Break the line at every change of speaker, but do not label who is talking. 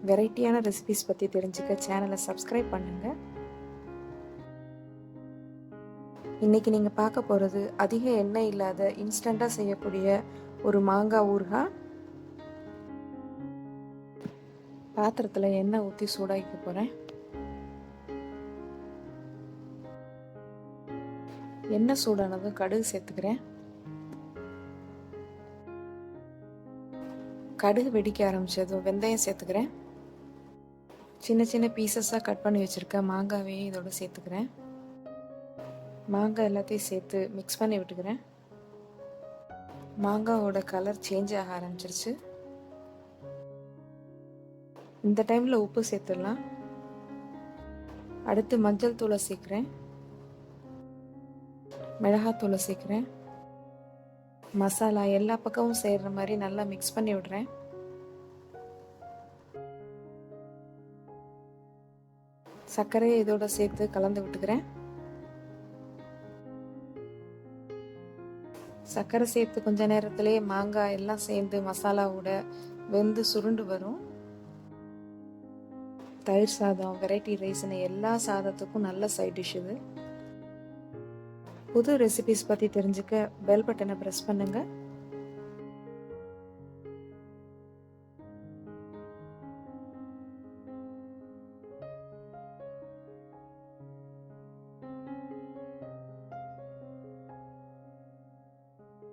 வெரைட்டியான ரெசிபிஸ் பற்றி தெரிஞ்சுக்க சேனலை சப்ஸ்கிரைப் பண்ணுங்கள். இன்றைக்கி நீங்கள் பார்க்க போகிறது அதிக எண்ணெய் இல்லாத இன்ஸ்டண்ட்டாக செய்யக்கூடிய ஒரு மாங்காய் ஊறுகாய். பாத்திரத்தில் எண்ணெய் ஊற்றி சூடாக்க போகிறேன். எண்ணெய் சூடானதும் கடுகு சேர்த்துக்கிறேன். கடுகு வெடிக்க ஆரம்பித்ததும் வெந்தயம் சேர்த்துக்கிறேன். சின்ன சின்ன பீசஸாக கட் பண்ணி வச்சுருக்க மாங்காவையும் இதோட சேர்த்துக்கிறேன். மாங்காய் எல்லாத்தையும் சேர்த்து மிக்ஸ் பண்ணி விட்டுக்கிறேன். மாங்காவோட கலர் சேஞ்ச் ஆக ஆரம்பிச்சிருச்சு. இந்த டைமில் உப்பு சேர்த்துடலாம். அடுத்து மஞ்சள் தூளை சேர்க்குறேன். மிளகாத்தூளை சேர்க்குறேன். மசாலா எல்லா பக்கமும் சேர்கிற மாதிரி நல்லா மிக்ஸ் பண்ணி விடுறேன். சர்க்கரையை இதோட சேர்த்து கலந்து விட்டுக்கிறேன். சர்க்கரை சேர்த்து கொஞ்ச நேரத்திலேயே மாங்காய் எல்லாம் சேர்ந்து மசாலாவோட வெந்து சுருண்டு வரும். தயிர் சாதம், வெரைட்டி ரைஸ்னு எல்லா சாதத்துக்கும் நல்ல சைட் டிஷ் இது. புது ரெசிபிஸ் பற்றி தெரிஞ்சுக்க பெல் பட்டனை ப்ரெஸ் பண்ணுங்கள்.